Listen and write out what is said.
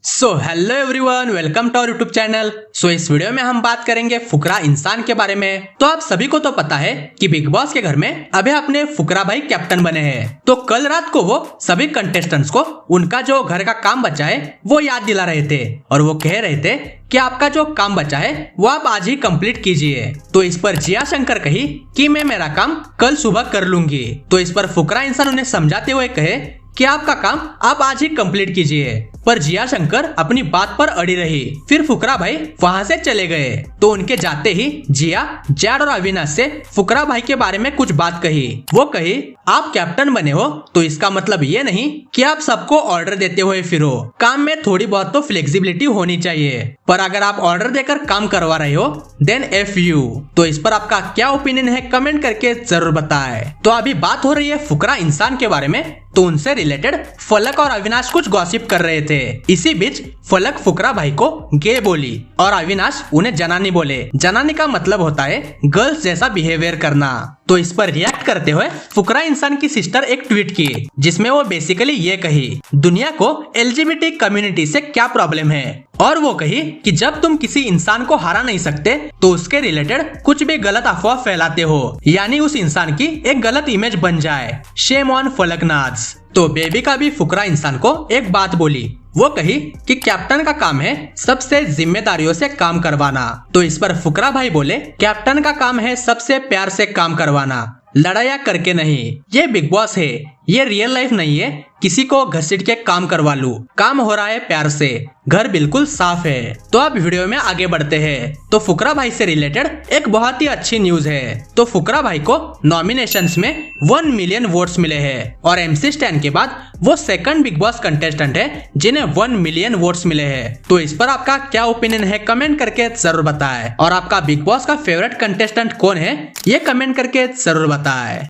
So hello everyone, welcome to our YouTube channel. So इस video में हम बात करेंगे फुकरा इंसान के बारे में। तो आप सभी को तो पता है कि बिग बॉस के घर में अभी अपने फुकरा भाई कैप्टन बने हैं। तो कल रात को वो सभी कंटेस्टेंट्स को उनका जो घर का काम बचा है वो याद दिला रहे थे और वो कह रहे थे कि आपका जो काम बचा है वो आप आज ही कंप्लीट कीजिए। तो इस पर जिया शंकर कही कि मैं मेरा काम कल सुबह कर लूंगी। तो इस पर फुकरा इंसान उन्हें समझाते हुए कहे कि आपका काम आप आज ही कंप्लीट कीजिए, पर जिया शंकर अपनी बात पर अड़ी रही। फिर फुकरा भाई वहां से चले गए। तो उनके जाते ही जिया, जैड और अविनाश से फुकरा भाई के बारे में कुछ बात कही। वो कही, आप कैप्टन बने हो तो इसका मतलब ये नहीं कि आप सबको ऑर्डर देते हुए फिरो। काम में थोड़ी बहुत तो फ्लेक्सिबिलिटी होनी चाहिए, पर अगर आप ऑर्डर देकर काम करवा रहे हो देन एफ यू। तो इस पर आपका क्या ओपिनियन है कमेंट करके जरूर बताएं। तो अभी बात हो रही है फुकरा इंसान के बारे में। तो उनसे रिलेटेड फलक और अविनाश कुछ गॉसिप कर रहे थे। इसी बीच फलक फुकरा भाई को गे बोली और अविनाश उन्हें जनानी बोले। जनानी का मतलब होता है गर्ल्स जैसा बिहेवियर करना। तो इस पर रिएक्ट करते हुए फुकरा इंसान की सिस्टर एक ट्वीट की जिसमें वो बेसिकली ये कही, दुनिया को एलजीबीटी कम्युनिटी से क्या प्रॉब्लम है। और वो कही कि जब तुम किसी इंसान को हरा नहीं सकते तो उसके रिलेटेड कुछ भी गलत अफवाह फैलाते हो, यानी उस इंसान की एक गलत इमेज बन जाए। Shame on Falaknaz. तो बेबी का भी फुकरा इंसान को एक बात बोली। वो कही कि कैप्टन का काम है सबसे जिम्मेदारियों से काम करवाना। तो इस पर फुकरा भाई बोले, कैप्टन का काम है सबसे प्यार से काम करवाना, लड़ाया करके नहीं। ये बिग बॉस है, ये रियल लाइफ नहीं है किसी को घसीट के काम करवा लूं। काम हो रहा है प्यार से, घर बिल्कुल साफ है। तो अब वीडियो में आगे बढ़ते हैं। तो फुकरा भाई से रिलेटेड एक बहुत ही अच्छी न्यूज है। तो फुकरा भाई को नॉमिनेशंस में 1 मिलियन वोट्स मिले हैं और MC स्टैन के बाद वो सेकंड बिग बॉस कंटेस्टेंट है जिन्हें 1 मिलियन वोट्स मिले हैं। तो इस पर आपका क्या ओपिनियन है कमेंट करके जरूर बताएं और आपका बिग बॉस का फेवरेट कंटेस्टेंट कौन है ये कमेंट करके जरूर बताएं।